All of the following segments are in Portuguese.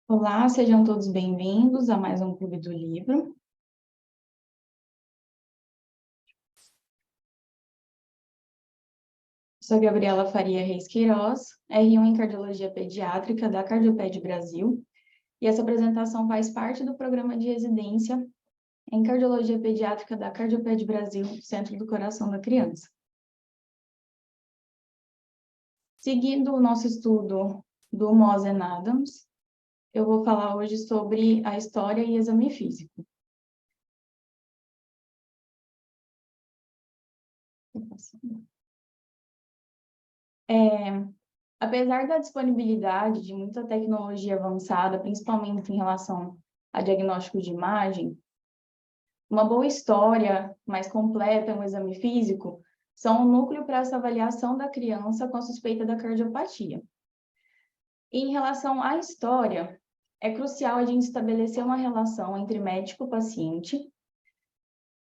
Olá, sejam todos bem-vindos a mais um Clube do Livro. Sou Gabriela Faria Reis Queiroz, R1 em Cardiologia Pediátrica da Cardioped Brasil, e essa apresentação faz parte do programa de residência em Cardiologia Pediátrica da Cardioped Brasil, Centro do Coração da Criança. Seguindo o nosso estudo do Mosen Adams, eu vou falar hoje sobre a história e exame físico. Apesar da disponibilidade de muita tecnologia avançada, principalmente em relação a diagnóstico de imagem, uma boa história mais completa, um exame físico, são o núcleo para essa avaliação da criança com a suspeita da cardiopatia. E em relação à história, é crucial a gente estabelecer uma relação entre médico e paciente,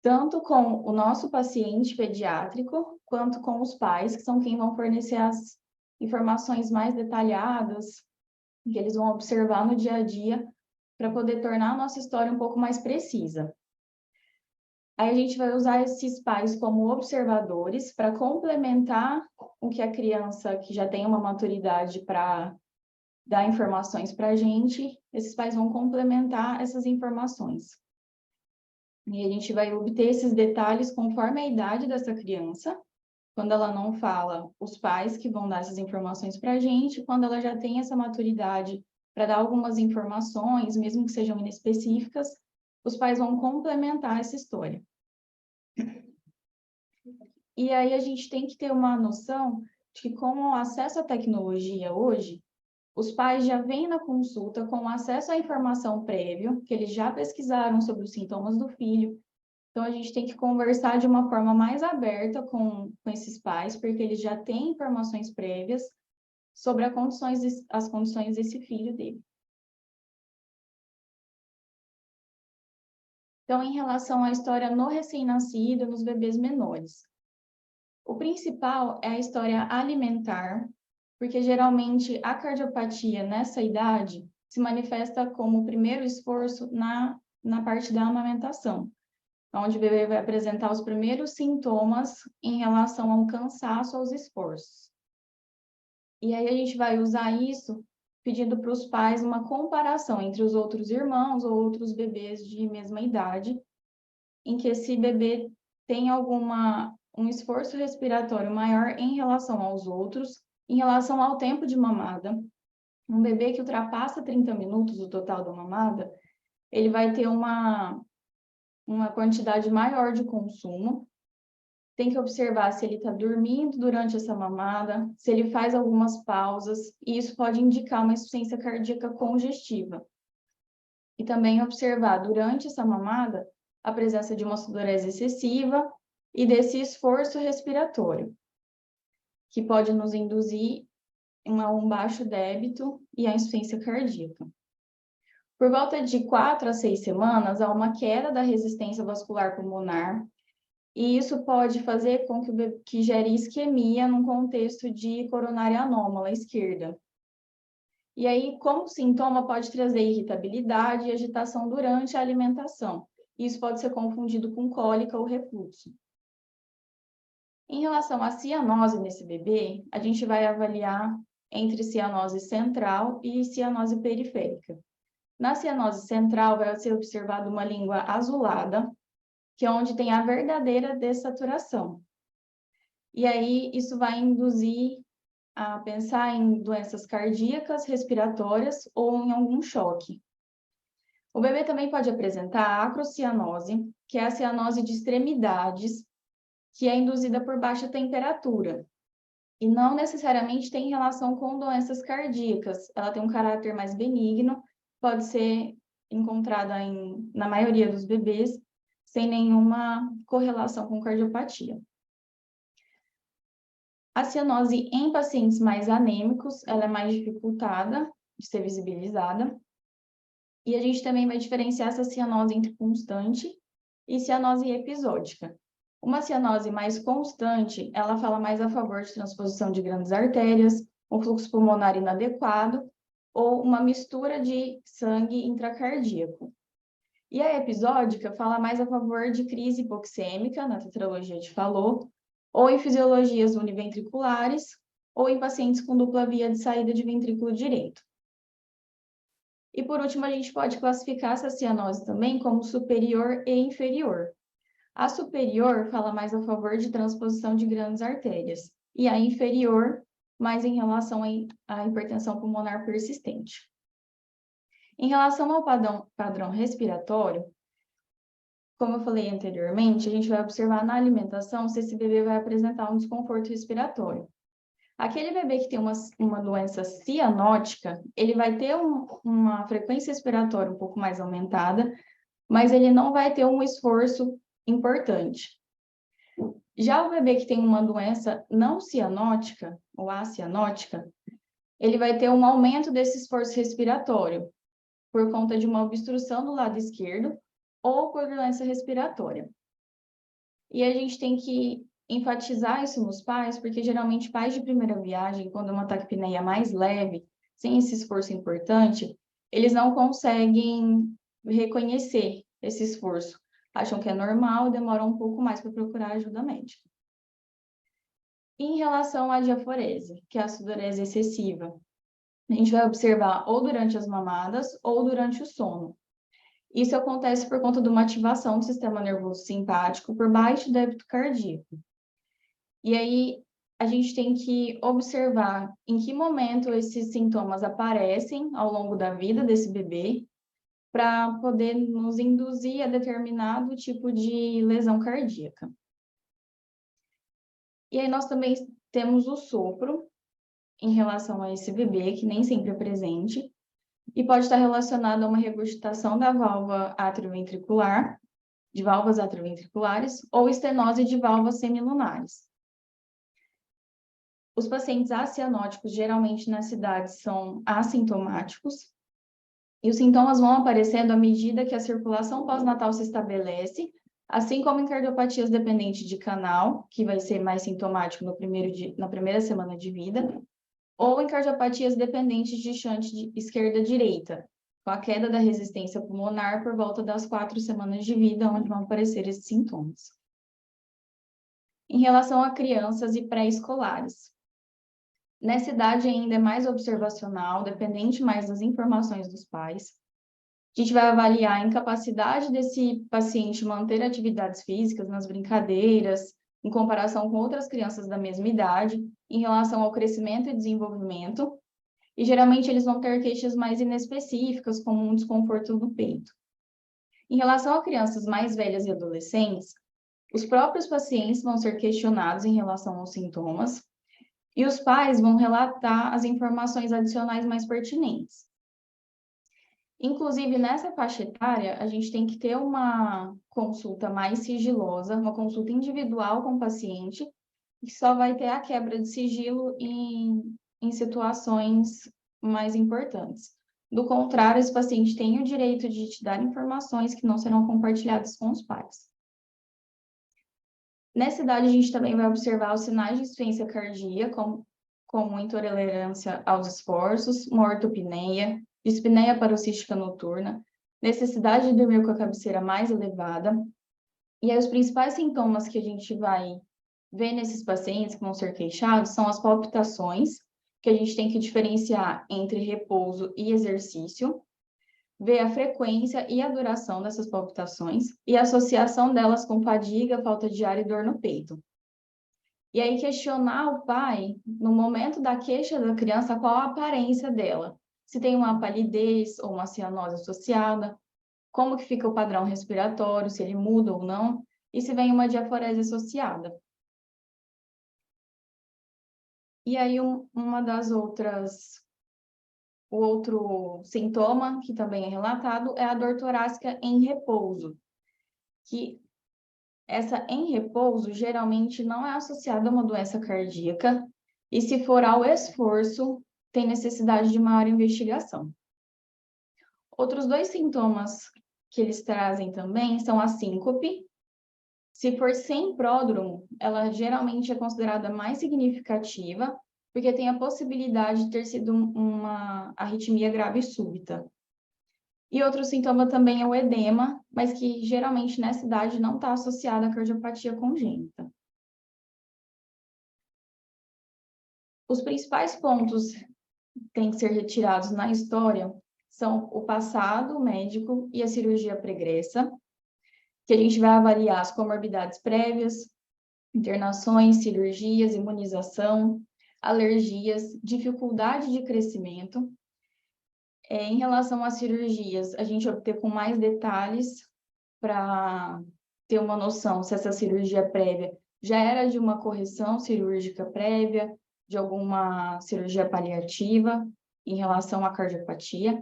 tanto com o nosso paciente pediátrico, quanto com os pais, que são quem vão fornecer as informações mais detalhadas, que eles vão observar no dia a dia, para poder tornar a nossa história um pouco mais precisa. Aí a gente vai usar esses pais como observadores para complementar o que a criança que já tem uma maturidade para dar informações para a gente, esses pais vão complementar essas informações. E a gente vai obter esses detalhes conforme a idade dessa criança. Quando ela não fala, os pais que vão dar essas informações para a gente. Quando ela já tem essa maturidade para dar algumas informações, mesmo que sejam inespecíficas, os pais vão complementar essa história. E aí a gente tem que ter uma noção de que, com o acesso à tecnologia hoje, os pais já vêm na consulta com acesso à informação prévia, que eles já pesquisaram sobre os sintomas do filho. Então, a gente tem que conversar de uma forma mais aberta com esses pais, porque eles já têm informações prévias sobre as condições desse filho dele. Então, em relação à história no recém-nascido, nos bebês menores. O principal é a história alimentar, porque geralmente a cardiopatia nessa idade se manifesta como o primeiro esforço na parte da amamentação, onde o bebê vai apresentar os primeiros sintomas em relação ao cansaço aos esforços. E aí a gente vai usar isso pedindo para os pais uma comparação entre os outros irmãos ou outros bebês de mesma idade, em que esse bebê tem um esforço respiratório maior em relação aos outros, em relação ao tempo de mamada. Um bebê que ultrapassa 30 minutos o total da mamada, ele vai ter uma quantidade maior de consumo. Tem que observar se ele está dormindo durante essa mamada, se ele faz algumas pausas, e isso pode indicar uma insuficiência cardíaca congestiva. E também observar durante essa mamada a presença de uma sudorese excessiva e desse esforço respiratório, que pode nos induzir um baixo débito e a insuficiência cardíaca. Por volta de 4 a 6 semanas, há uma queda da resistência vascular pulmonar, e isso pode fazer com que gere isquemia num contexto de coronária anômala esquerda. E aí, como sintoma, pode trazer irritabilidade e agitação durante a alimentação. Isso pode ser confundido com cólica ou refluxo. Em relação à cianose nesse bebê, a gente vai avaliar entre cianose central e cianose periférica. Na cianose central, vai ser observada uma língua azulada, que é onde tem a verdadeira dessaturação. E aí, isso vai induzir a pensar em doenças cardíacas, respiratórias ou em algum choque. O bebê também pode apresentar a acrocianose, que é a cianose de extremidades, que é induzida por baixa temperatura. E não necessariamente tem relação com doenças cardíacas. Ela tem um caráter mais benigno, pode ser encontrada na maioria dos bebês, sem nenhuma correlação com cardiopatia. A cianose em pacientes mais anêmicos, ela é mais dificultada de ser visibilizada. E a gente também vai diferenciar essa cianose entre constante e cianose episódica. Uma cianose mais constante, ela fala mais a favor de transposição de grandes artérias, um fluxo pulmonar inadequado, ou uma mistura de sangue intracardíaco. E a episódica fala mais a favor de crise hipoxêmica, na tetralogia de Fallot, ou em fisiologias univentriculares, ou em pacientes com dupla via de saída de ventrículo direito. E por último, a gente pode classificar essa cianose também como superior e inferior. A superior fala mais a favor de transposição de grandes artérias, e a inferior mais em relação à hipertensão pulmonar persistente. Em relação ao padrão respiratório, como eu falei anteriormente, a gente vai observar na alimentação se esse bebê vai apresentar um desconforto respiratório. Aquele bebê que tem uma doença cianótica, ele vai ter uma frequência respiratória um pouco mais aumentada, mas ele não vai ter um esforço importante. Já o bebê que tem uma doença não cianótica, ou acianótica, ele vai ter um aumento desse esforço respiratório, por conta de uma obstrução do lado esquerdo, ou por doença respiratória. E a gente tem que enfatizar isso nos pais, porque geralmente pais de primeira viagem, quando uma taquipneia mais leve, sem esse esforço importante, eles não conseguem reconhecer esse esforço. Acham que é normal, demoram um pouco mais para procurar ajuda médica. Em relação à diaforese, que é a sudorese excessiva, a gente vai observar ou durante as mamadas ou durante o sono. Isso acontece por conta de uma ativação do sistema nervoso simpático por baixo débito cardíaco. E aí, a gente tem que observar em que momento esses sintomas aparecem ao longo da vida desse bebê, para poder nos induzir a determinado tipo de lesão cardíaca. E aí, nós também temos o sopro em relação a esse bebê, que nem sempre é presente, e pode estar relacionado a uma regurgitação da válvula atrioventricular, de válvulas atrioventriculares, ou estenose de válvulas semilunares. Os pacientes acianóticos, geralmente nas cidades, são assintomáticos, e os sintomas vão aparecendo à medida que a circulação pós-natal se estabelece, assim como em cardiopatias dependentes de canal, que vai ser mais sintomático na primeira semana de vida, ou em cardiopatias dependentes de shunt de esquerda-direita, com a queda da resistência pulmonar por volta das 4 semanas de vida, onde vão aparecer esses sintomas. Em relação a crianças e pré-escolares, nessa idade ainda é mais observacional, dependente mais das informações dos pais. A gente vai avaliar a incapacidade desse paciente manter atividades físicas nas brincadeiras, em comparação com outras crianças da mesma idade, em relação ao crescimento e desenvolvimento, e geralmente eles vão ter queixas mais inespecíficas, como um desconforto no peito. Em relação a crianças mais velhas e adolescentes, os próprios pacientes vão ser questionados em relação aos sintomas, e os pais vão relatar as informações adicionais mais pertinentes. Inclusive, nessa faixa etária, a gente tem que ter uma consulta mais sigilosa, uma consulta individual com o paciente, que só vai ter a quebra de sigilo em situações mais importantes. Do contrário, esse paciente tem o direito de te dar informações que não serão compartilhadas com os pais. Nessa idade, a gente também vai observar os sinais de insuficiência cardíaca, como intolerância aos esforços, uma ortopneia, dispneia paroxística noturna, necessidade de dormir com a cabeceira mais elevada. E aí, os principais sintomas que a gente vai ver nesses pacientes que vão ser queixados são as palpitações, que a gente tem que diferenciar entre repouso e exercício, ver a frequência e a duração dessas palpitações e a associação delas com fadiga, falta de ar e dor no peito. E aí questionar o pai, no momento da queixa da criança, qual a aparência dela. Se tem uma palidez ou uma cianose associada, como que fica o padrão respiratório, se ele muda ou não, e se vem uma diaforese associada. E aí uma das outras, o outro sintoma que também é relatado é a dor torácica em repouso, que essa em repouso geralmente não é associada a uma doença cardíaca, e se for ao esforço, tem necessidade de maior investigação. Outros dois sintomas que eles trazem também são a síncope. Se for sem pródromo, ela geralmente é considerada mais significativa, porque tem a possibilidade de ter sido uma arritmia grave súbita. E outro sintoma também é o edema, mas que geralmente nessa idade não está associado à cardiopatia congênita. Os principais pontos que têm que ser retirados na história são o passado médico e a cirurgia pregressa, que a gente vai avaliar as comorbidades prévias, internações, cirurgias, imunização, alergias, dificuldade de crescimento. Em relação às cirurgias, a gente obter com mais detalhes para ter uma noção se essa cirurgia prévia já era de uma correção cirúrgica prévia, de alguma cirurgia paliativa em relação à cardiopatia,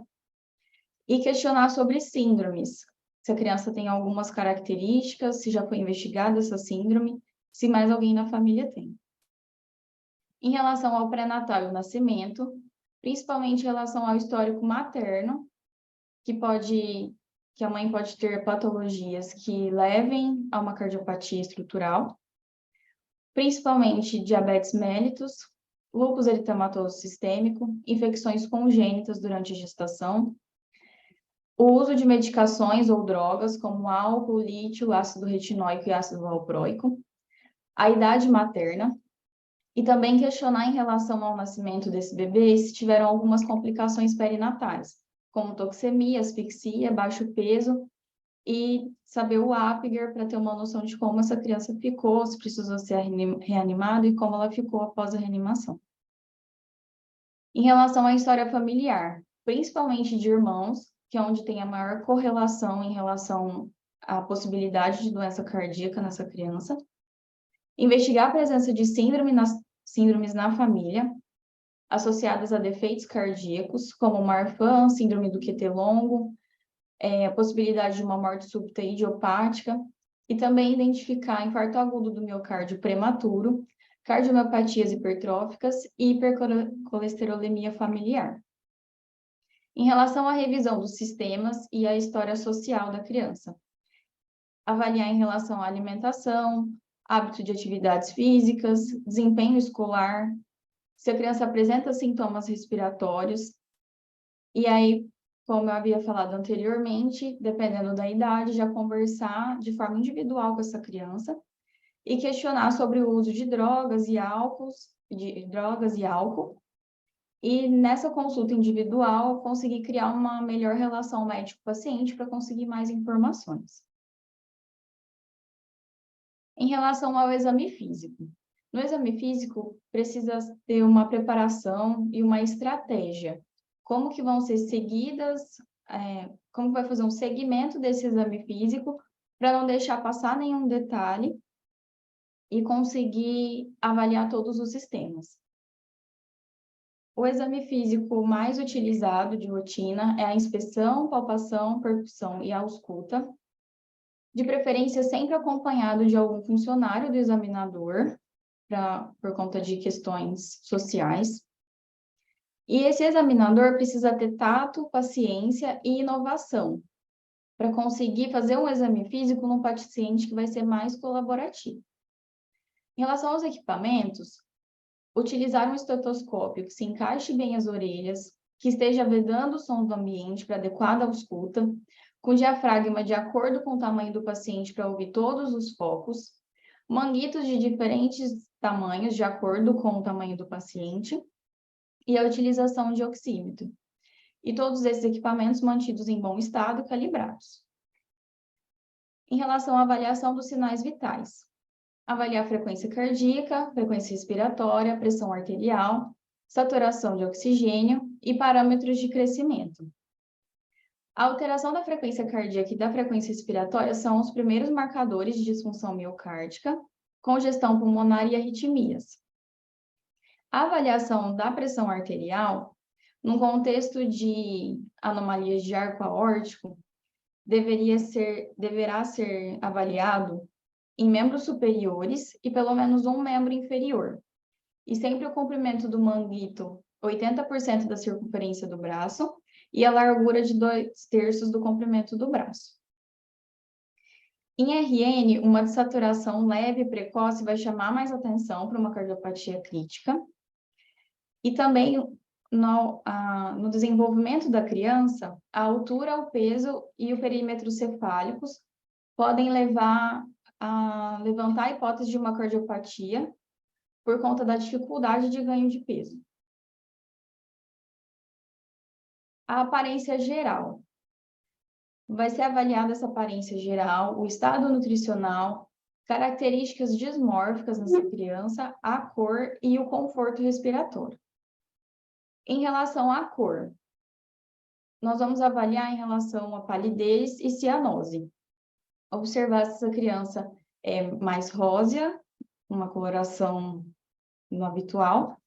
e questionar sobre síndromes, se a criança tem algumas características, se já foi investigada essa síndrome, se mais alguém na família tem. Em relação ao pré-natal e o nascimento, principalmente em relação ao histórico materno, que a mãe pode ter patologias que levem a uma cardiopatia estrutural, principalmente diabetes mellitus, lúpus eritematoso sistêmico, infecções congênitas durante a gestação, o uso de medicações ou drogas como álcool, lítio, ácido retinóico e ácido valproico, a idade materna, e também questionar em relação ao nascimento desse bebê se tiveram algumas complicações perinatais, como toxemia, asfixia, baixo peso, e saber o Apgar para ter uma noção de como essa criança ficou, se precisou ser reanimada e como ela ficou após a reanimação. Em relação à história familiar, principalmente de irmãos, que é onde tem a maior correlação em relação à possibilidade de doença cardíaca nessa criança, investigar a presença de síndromes na família, associadas a defeitos cardíacos, como Marfan, síndrome do QT longo, a possibilidade de uma morte súbita idiopática, e também identificar infarto agudo do miocárdio prematuro, cardiomiopatias hipertróficas e hipercolesterolemia familiar. Em relação à revisão dos sistemas e à história social da criança, avaliar em relação à alimentação, hábito de atividades físicas, desempenho escolar, se a criança apresenta sintomas respiratórios, e aí, como eu havia falado anteriormente, dependendo da idade, já conversar de forma individual com essa criança e questionar sobre o uso de drogas e álcool, e nessa consulta individual conseguir criar uma melhor relação médico-paciente para conseguir mais informações. Em relação ao exame físico. No exame físico, precisa ter uma preparação e uma estratégia. Como que vão ser seguidas, como vai fazer um segmento desse exame físico para não deixar passar nenhum detalhe e conseguir avaliar todos os sistemas. O exame físico mais utilizado de rotina é a inspeção, palpação, percussão e ausculta, de preferência sempre acompanhado de algum funcionário do examinador, por conta de questões sociais. E esse examinador precisa ter tato, paciência e inovação, para conseguir fazer um exame físico num paciente que vai ser mais colaborativo. Em relação aos equipamentos, utilizar um estetoscópio que se encaixe bem as orelhas, que esteja vedando o som do ambiente para adequada ausculta, com diafragma de acordo com o tamanho do paciente para ouvir todos os focos, manguitos de diferentes tamanhos de acordo com o tamanho do paciente e a utilização de oxímetro. E todos esses equipamentos mantidos em bom estado e calibrados. Em relação à avaliação dos sinais vitais, avaliar a frequência cardíaca, frequência respiratória, pressão arterial, saturação de oxigênio e parâmetros de crescimento. A alteração da frequência cardíaca e da frequência respiratória são os primeiros marcadores de disfunção miocárdica, congestão pulmonar e arritmias. A avaliação da pressão arterial, num contexto de anomalias de arco aórtico, deverá ser avaliado em membros superiores e pelo menos um membro inferior. E sempre o comprimento do manguito, 80% da circunferência do braço, e a largura de 2/3 do comprimento do braço. Em RN, uma desaturação leve e precoce vai chamar mais atenção para uma cardiopatia crítica. E também no desenvolvimento da criança, a altura, o peso e o perímetro cefálicos podem levar a levantar a hipótese de uma cardiopatia por conta da dificuldade de ganho de peso. A aparência geral. Vai ser avaliada essa aparência geral, o estado nutricional, características dismórficas nessa criança, a cor e o conforto respiratório. Em relação à cor, nós vamos avaliar em relação à palidez e cianose. Observar se essa criança é mais rósea, uma coloração no habitual,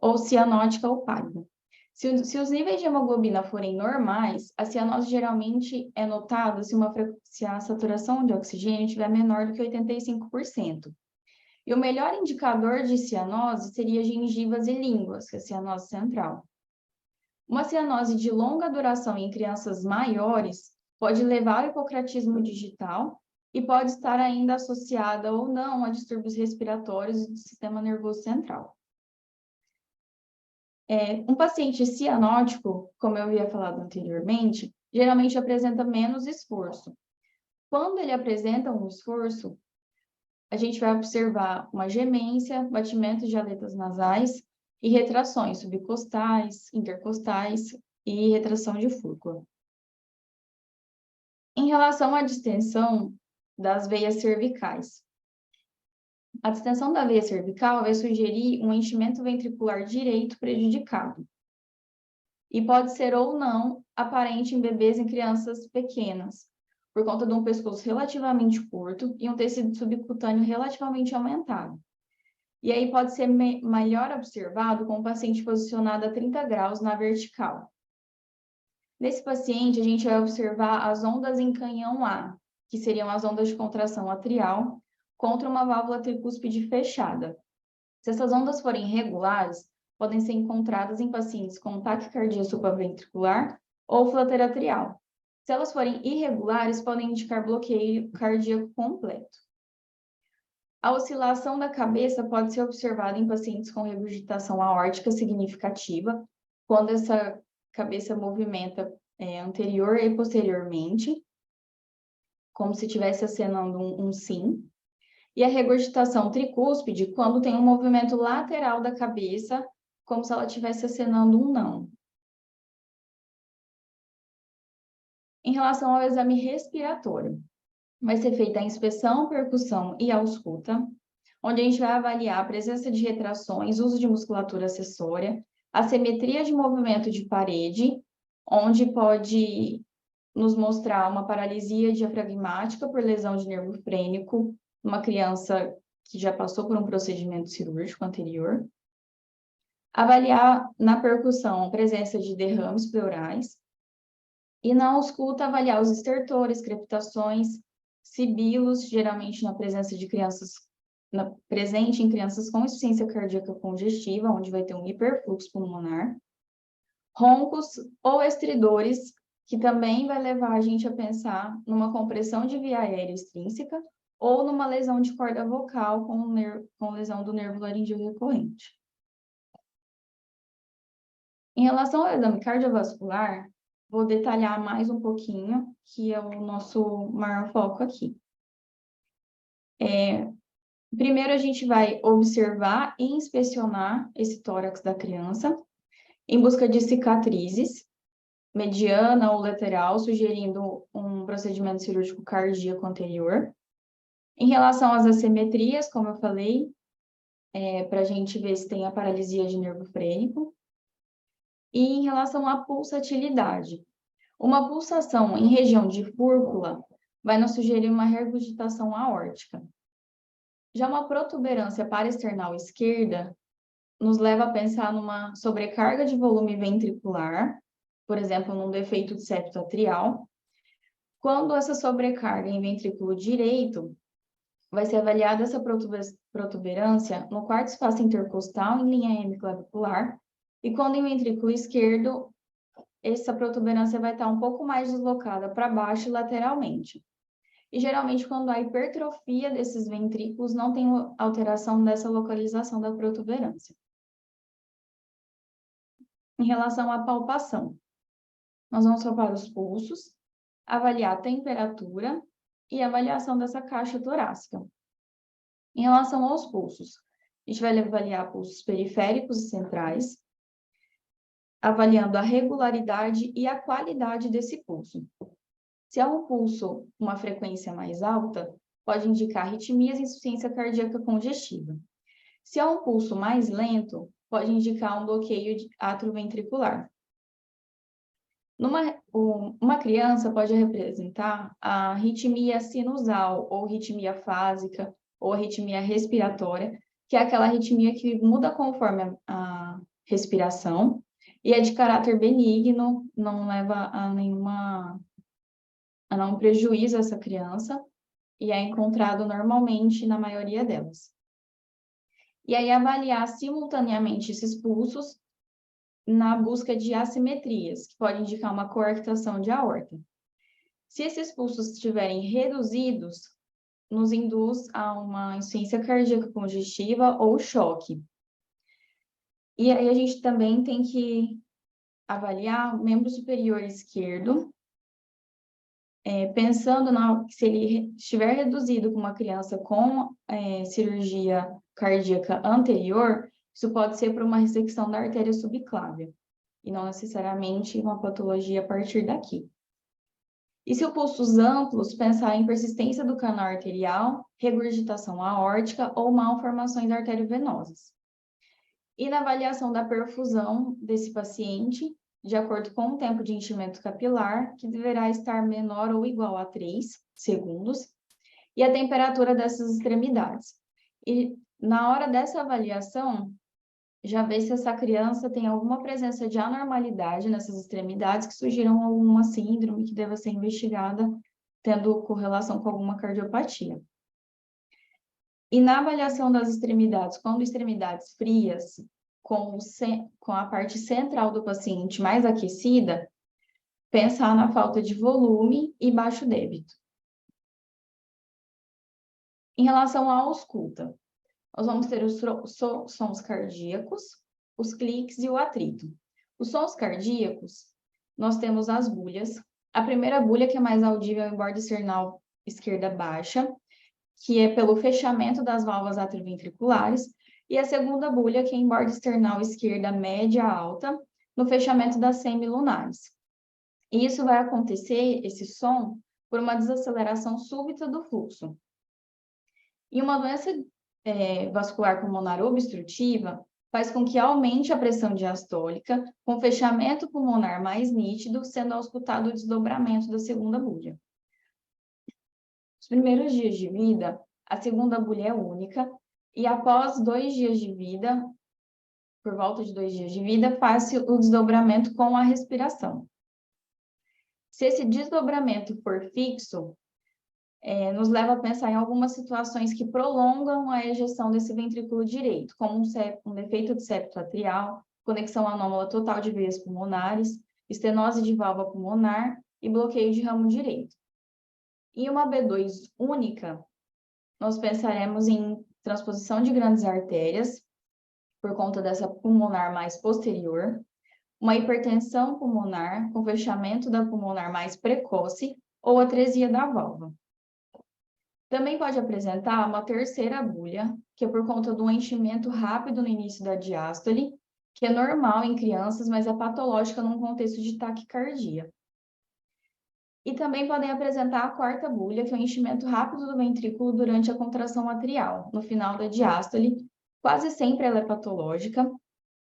ou cianótica ou pálida. Se os níveis de hemoglobina forem normais, a cianose geralmente é notada se a saturação de oxigênio estiver menor do que 85%. E o melhor indicador de cianose seria gengivas e línguas, que é a cianose central. Uma cianose de longa duração em crianças maiores pode levar ao hipocratismo digital e pode estar ainda associada ou não a distúrbios respiratórios do sistema nervoso central. Um paciente cianótico, como eu havia falado anteriormente, geralmente apresenta menos esforço. Quando ele apresenta um esforço, a gente vai observar uma gemência, batimento de aletas nasais e retrações subcostais, intercostais e retração de fúrcula. Em relação à distensão das veias cervicais, a distensão da veia cervical vai sugerir um enchimento ventricular direito prejudicado. E pode ser ou não aparente em bebês e crianças pequenas, por conta de um pescoço relativamente curto e um tecido subcutâneo relativamente aumentado. E aí pode ser melhor observado com o paciente posicionado a 30 graus na vertical. Nesse paciente, a gente vai observar as ondas em canhão A, que seriam as ondas de contração atrial, contra uma válvula tricúspide fechada. Se essas ondas forem regulares, podem ser encontradas em pacientes com taquicardia supraventricular ou flutter atrial. Se elas forem irregulares, podem indicar bloqueio cardíaco completo. A oscilação da cabeça pode ser observada em pacientes com regurgitação aórtica significativa, quando essa cabeça movimenta anterior e posteriormente, como se estivesse acenando um sim. E a regurgitação tricúspide, quando tem um movimento lateral da cabeça, como se ela estivesse acenando um não. Em relação ao exame respiratório, vai ser feita a inspeção, percussão e ausculta, onde a gente vai avaliar a presença de retrações, uso de musculatura acessória, a simetria de movimento de parede, onde pode nos mostrar uma paralisia diafragmática por lesão de nervo frênico, uma criança que já passou por um procedimento cirúrgico anterior. Avaliar na percussão a presença de derrames pleurais. E na ausculta, avaliar os estertores, crepitações, sibilos, geralmente na presença de crianças, presente em crianças com insuficiência cardíaca congestiva, onde vai ter um hiperfluxo pulmonar. Roncos ou estridores, que também vai levar a gente a pensar numa compressão de via aérea extrínseca ou numa lesão de corda vocal com lesão do nervo laríngeo recorrente. Em relação ao exame cardiovascular, vou detalhar mais um pouquinho, que é o nosso maior foco aqui. Primeiro, a gente vai observar e inspecionar esse tórax da criança, em busca de cicatrizes, mediana ou lateral, sugerindo um procedimento cirúrgico cardíaco anterior. Em relação às assimetrias, como eu falei, para a gente ver se tem a paralisia de nervo frênico. E em relação à pulsatilidade, uma pulsação em região de fúrcula vai nos sugerir uma regurgitação aórtica. Já uma protuberância paraesternal esquerda nos leva a pensar numa sobrecarga de volume ventricular, por exemplo, num defeito de septo atrial. Quando essa sobrecarga em ventrículo direito, vai ser avaliada essa protuberância no quarto espaço intercostal em linha hemiclavicular, e quando em ventrículo esquerdo, essa protuberância vai estar um pouco mais deslocada para baixo e lateralmente. E geralmente, quando há hipertrofia desses ventrículos, não tem alteração dessa localização da protuberância. em relação à palpação. Nós vamos palpar os pulsos, avaliar a temperatura e a avaliação dessa caixa torácica. Em relação aos pulsos, a gente vai avaliar pulsos periféricos e centrais, avaliando a regularidade e a qualidade desse pulso. Se é um pulso com uma frequência mais alta, pode indicar arritmias e insuficiência cardíaca congestiva. Se é um pulso mais lento, pode indicar um bloqueio atrioventricular. Uma criança pode representar a arritmia sinusal, ou arritmia fásica, ou arritmia respiratória, que é aquela arritmia que muda conforme a respiração e é de caráter benigno, não leva a nenhum prejuízo a essa criança e é encontrado normalmente na maioria delas. E aí avaliar simultaneamente esses pulsos na busca de assimetrias, que pode indicar uma coarctação de aorta. Se esses pulsos estiverem reduzidos, nos induz a uma insuficiência cardíaca congestiva ou choque. E aí a gente também tem que avaliar o membro superior esquerdo, pensando se ele estiver reduzido com uma criança com cirurgia cardíaca anterior, isso pode ser por uma ressecção da artéria subclávia, e não necessariamente uma patologia a partir daqui. E se o pulsos amplos, pensar em persistência do canal arterial, regurgitação aórtica ou malformações arteriovenosas. E na avaliação da perfusão desse paciente, de acordo com o tempo de enchimento capilar, que deverá estar menor ou igual a 3 segundos, e a temperatura dessas extremidades. E na hora dessa avaliação, já vê se essa criança tem alguma presença de anormalidade nessas extremidades que sugiram alguma síndrome que deva ser investigada, tendo correlação com alguma cardiopatia. E na avaliação das extremidades, quando extremidades frias, com a parte central do paciente mais aquecida, pensar na falta de volume e baixo débito. Em relação à ausculta, nós vamos ter os sons cardíacos, os cliques e o atrito. Os sons cardíacos, nós temos as bulhas. A primeira bulha, que é mais audível, é em borda esternal esquerda baixa, que é pelo fechamento das válvulas atrioventriculares, e a segunda bulha, que é em borda external esquerda média alta, no fechamento das semilunares. E isso vai acontecer, esse som, por uma desaceleração súbita do fluxo. E uma doença vascular pulmonar obstrutiva faz com que aumente a pressão diastólica, com fechamento pulmonar mais nítido, sendo auscultado o desdobramento da segunda bulha. Nos primeiros dias de vida, a segunda bulha é única, e após 2 dias de vida, por volta de 2 dias de vida, faz-se o desdobramento com a respiração. Se esse desdobramento for fixo, nos leva a pensar em algumas situações que prolongam a ejeção desse ventrículo direito, como um defeito de septo atrial, conexão anômala total de veias pulmonares, estenose de válvula pulmonar e bloqueio de ramo direito. Em uma B2 única, nós pensaremos em transposição de grandes artérias, por conta dessa pulmonar mais posterior, uma hipertensão pulmonar com fechamento da pulmonar mais precoce ou atresia da válvula. Também pode apresentar uma terceira bulha, que é por conta do enchimento rápido no início da diástole, que é normal em crianças, mas é patológica num contexto de taquicardia. E também podem apresentar a quarta bulha, que é o enchimento rápido do ventrículo durante a contração atrial, no final da diástole. Quase sempre ela é patológica,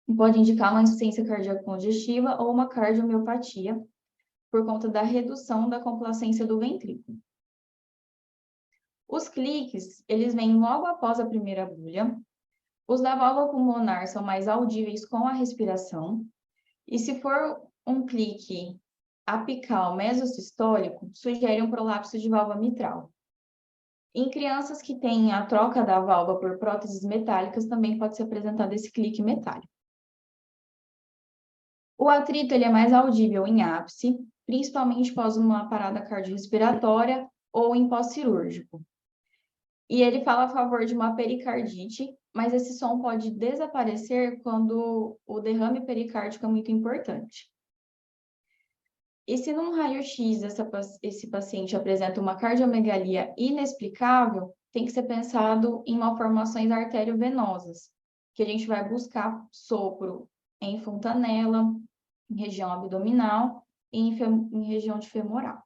e pode indicar uma insuficiência cardíaca congestiva ou uma cardiomiopatia, por conta da redução da complacência do ventrículo. Os cliques, eles vêm logo após a primeira bulha. Os da válvula pulmonar são mais audíveis com a respiração. E se for um clique apical mesosistólico, sugere um prolapso de válvula mitral. Em crianças que têm a troca da válvula por próteses metálicas, também pode ser apresentado esse clique metálico. O atrito ele é mais audível em ápice, principalmente após uma parada cardiorrespiratória ou em pós-cirúrgico. E ele fala a favor de uma pericardite, mas esse som pode desaparecer quando o derrame pericárdico é muito importante. E se num raio-x esse paciente apresenta uma cardiomegalia inexplicável, tem que ser pensado em malformações arteriovenosas, que a gente vai buscar sopro em fontanela, em região abdominal e em região de femoral.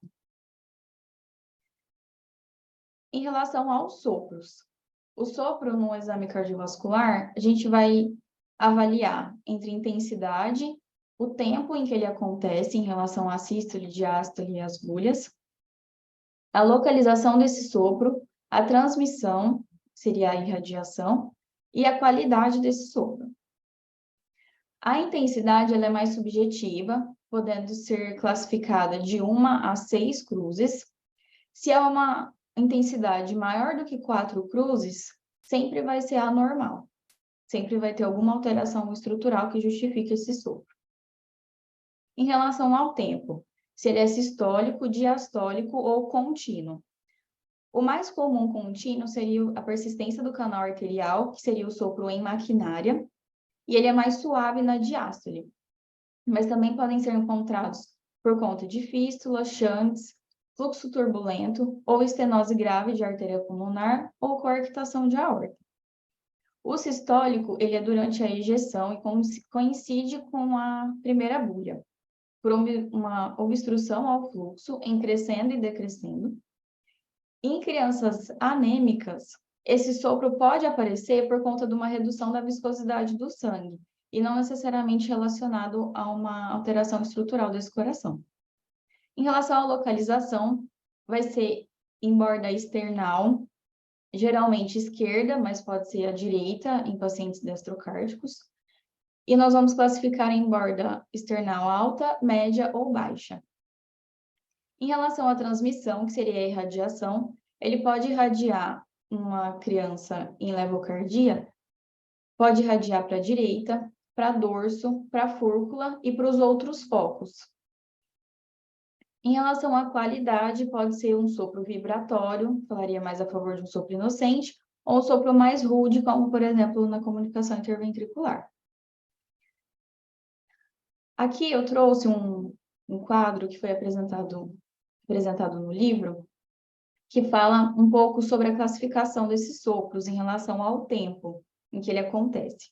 Em relação aos sopros, o sopro no exame cardiovascular, a gente vai avaliar entre intensidade, o tempo em que ele acontece em relação à sístole, diástole e as bulhas, a localização desse sopro, a transmissão, seria a irradiação, e a qualidade desse sopro. A intensidade ela é mais subjetiva, podendo ser classificada de 1 a 6 cruzes. Se é uma intensidade maior do que 4 cruzes, sempre vai ser anormal. Sempre vai ter alguma alteração estrutural que justifique esse sopro. Em relação ao tempo, se ele é sistólico, diastólico ou contínuo. O mais comum contínuo seria a persistência do canal arterial, que seria o sopro em maquinária, e ele é mais suave na diástole. Mas também podem ser encontrados por conta de fístula, shunts, fluxo turbulento ou estenose grave de artéria pulmonar ou coarctação de aorta. O sistólico, ele é durante a ejeção e coincide com a primeira bulha, por uma obstrução ao fluxo em crescendo e decrescendo. Em crianças anêmicas, esse sopro pode aparecer por conta de uma redução da viscosidade do sangue e não necessariamente relacionado a uma alteração estrutural desse coração. Em relação à localização, vai ser em borda external, geralmente esquerda, mas pode ser à direita em pacientes destrocárdicos. E nós vamos classificar em borda external alta, média ou baixa. Em relação à transmissão, que seria a irradiação, ele pode irradiar uma criança em levocardia, pode irradiar para a direita, para dorso, para a fúrcula e para os outros focos. Em relação à qualidade, pode ser um sopro vibratório, falaria mais a favor de um sopro inocente, ou um sopro mais rude, como, por exemplo, na comunicação interventricular. Aqui eu trouxe um quadro que foi apresentado no livro, que fala um pouco sobre a classificação desses sopros em relação ao tempo em que ele acontece.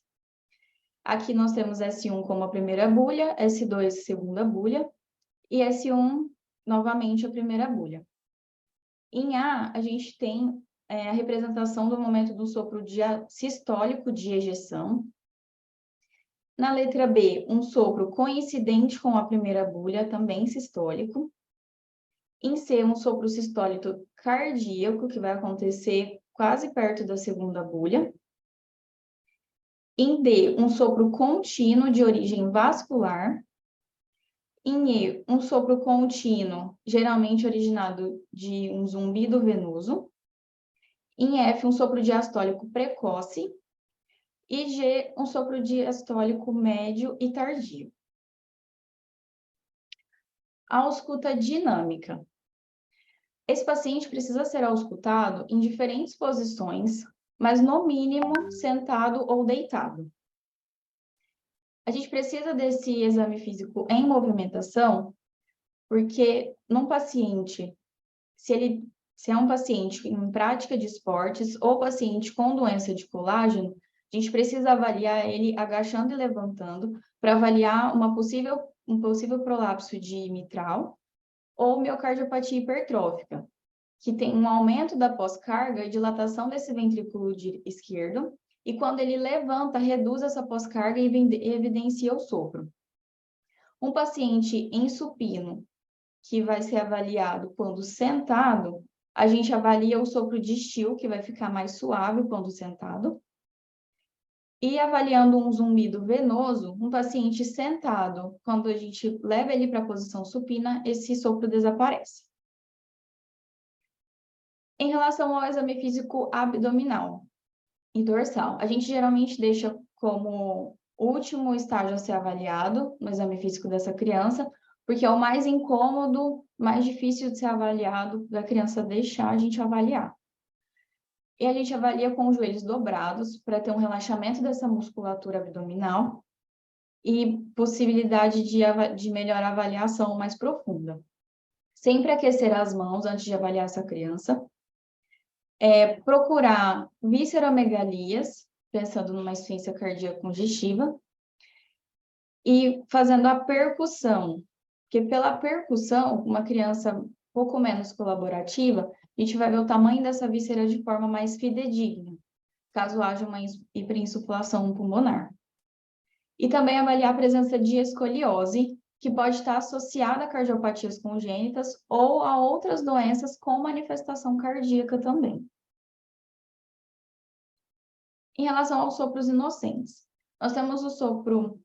Aqui nós temos S1 como a primeira bulha, S2 segunda bulha, e S1 novamente a primeira bulha. Em A, a gente tem a representação do momento do sopro sistólico de ejeção. Na letra B, um sopro coincidente com a primeira bulha, também sistólico. Em C, um sopro sistólico cardíaco, que vai acontecer quase perto da segunda bulha. Em D, um sopro contínuo de origem vascular. Em E, um sopro contínuo, geralmente originado de um zumbido venoso. Em F, um sopro diastólico precoce. E G, um sopro diastólico médio e tardio. A ausculta dinâmica. Esse paciente precisa ser auscultado em diferentes posições, mas no mínimo sentado ou deitado. A gente precisa desse exame físico em movimentação, porque num paciente, se é um paciente em prática de esportes ou paciente com doença de colágeno, a gente precisa avaliar ele agachando e levantando para avaliar um possível prolapso de mitral ou miocardiopatia hipertrófica, que tem um aumento da pós-carga e dilatação desse ventrículo esquerdo, e quando ele levanta, reduz essa pós-carga e evidencia o sopro. Um paciente em supino, que vai ser avaliado quando sentado, a gente avalia o sopro distal, que vai ficar mais suave quando sentado. E avaliando um zumbido venoso, um paciente sentado, quando a gente leva ele para a posição supina, esse sopro desaparece. Em relação ao exame físico abdominal e dorsal, a gente geralmente deixa como último estágio a ser avaliado no exame físico dessa criança, porque é o mais incômodo, mais difícil de ser avaliado, da criança deixar a gente avaliar. E a gente avalia com os joelhos dobrados para ter um relaxamento dessa musculatura abdominal e possibilidade de melhor avaliação mais profunda. Sempre aquecer as mãos antes de avaliar essa criança. Procurar visceromegalias, pensando numa insuficiência cardíaca congestiva, e fazendo a percussão, porque pela percussão, uma criança um pouco menos colaborativa, a gente vai ver o tamanho dessa víscera de forma mais fidedigna, caso haja uma hiperinsuflação pulmonar. E também avaliar a presença de escoliose, que pode estar associada a cardiopatias congênitas ou a outras doenças com manifestação cardíaca também. Em relação aos sopros inocentes, nós temos o sopro.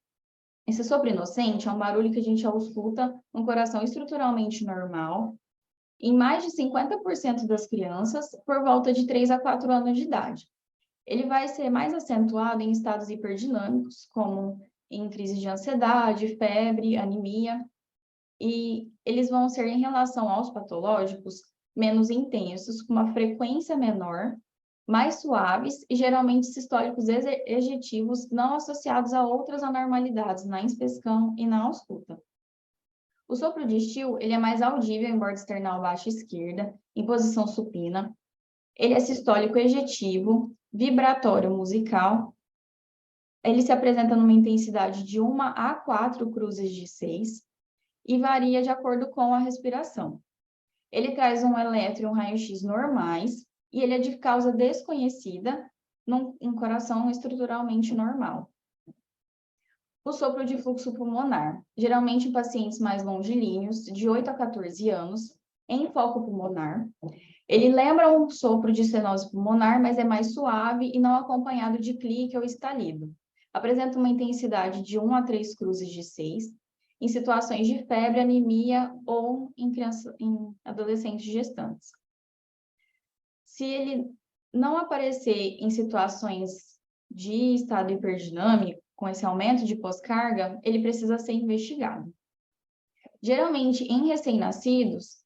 Esse sopro inocente é um barulho que a gente ausculta no coração estruturalmente normal, em mais de 50% das crianças, por volta de 3 a 4 anos de idade. Ele vai ser mais acentuado em estados hiperdinâmicos, como em crise de ansiedade, febre, anemia, e eles vão ser, em relação aos patológicos, menos intensos, com uma frequência menor, mais suaves e geralmente sistólicos ejetivos não associados a outras anormalidades na inspeção e na ausculta. O sopro de Still, ele é mais audível em borda external baixa esquerda, em posição supina. Ele é sistólico ejetivo, vibratório musical. Ele se apresenta numa intensidade de 1 a 4 cruzes de 6 e varia de acordo com a respiração. Ele traz um eletro e um raio-x normais e ele é de causa desconhecida num coração estruturalmente normal. O sopro de fluxo pulmonar, geralmente em pacientes mais longilíneos, de 8 a 14 anos, em foco pulmonar. Ele lembra um sopro de estenose pulmonar, mas é mais suave e não acompanhado de clique ou estalido. Apresenta uma intensidade de 1 a 3 cruzes de 6, em situações de febre, anemia ou em adolescentes gestantes. Se ele não aparecer em situações de estado hiperdinâmico, com esse aumento de pós-carga, ele precisa ser investigado. Geralmente, em recém-nascidos,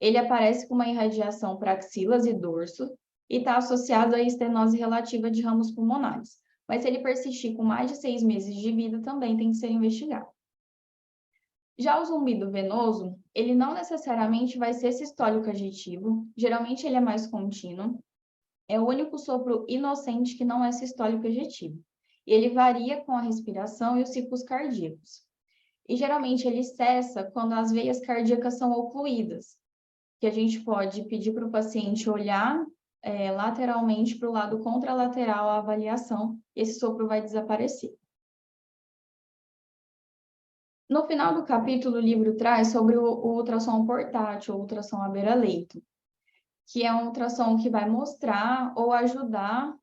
ele aparece com uma irradiação para axilas e dorso e está associado à estenose relativa de ramos pulmonares. Mas se ele persistir com mais de 6 meses de vida, também tem que ser investigado. Já o zumbido venoso, ele não necessariamente vai ser sistólico adjetivo, geralmente ele é mais contínuo, é o único sopro inocente que não é sistólico adjetivo. E ele varia com a respiração e os ciclos cardíacos. E geralmente ele cessa quando as veias cardíacas são ocluídas, que a gente pode pedir para o paciente olhar lateralmente para o lado contralateral à avaliação, e esse sopro vai desaparecer. No final do capítulo, o livro traz sobre o ultrassom portátil, ou ultrassom à beira-leito, que é um ultrassom que vai mostrar ou ajudar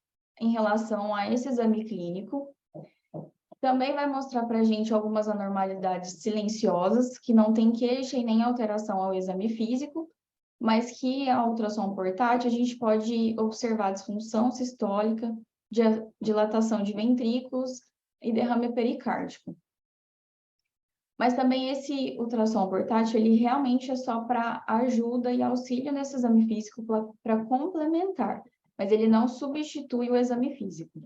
em relação a esse exame clínico. Também vai mostrar para a gente algumas anormalidades silenciosas, que não tem queixa e nem alteração ao exame físico, mas que a ultrassom portátil a gente pode observar disfunção sistólica, dilatação de ventrículos e derrame pericárdico. Mas também esse ultrassom portátil, ele realmente é só para ajuda e auxílio nesse exame físico para complementar, mas ele não substitui o exame físico.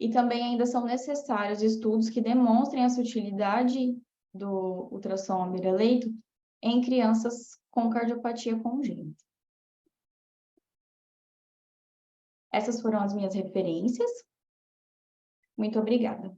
E também ainda são necessários estudos que demonstrem essa utilidade do ultrassom à beira-leito em crianças com cardiopatia congênita. Essas foram as minhas referências. Muito obrigada.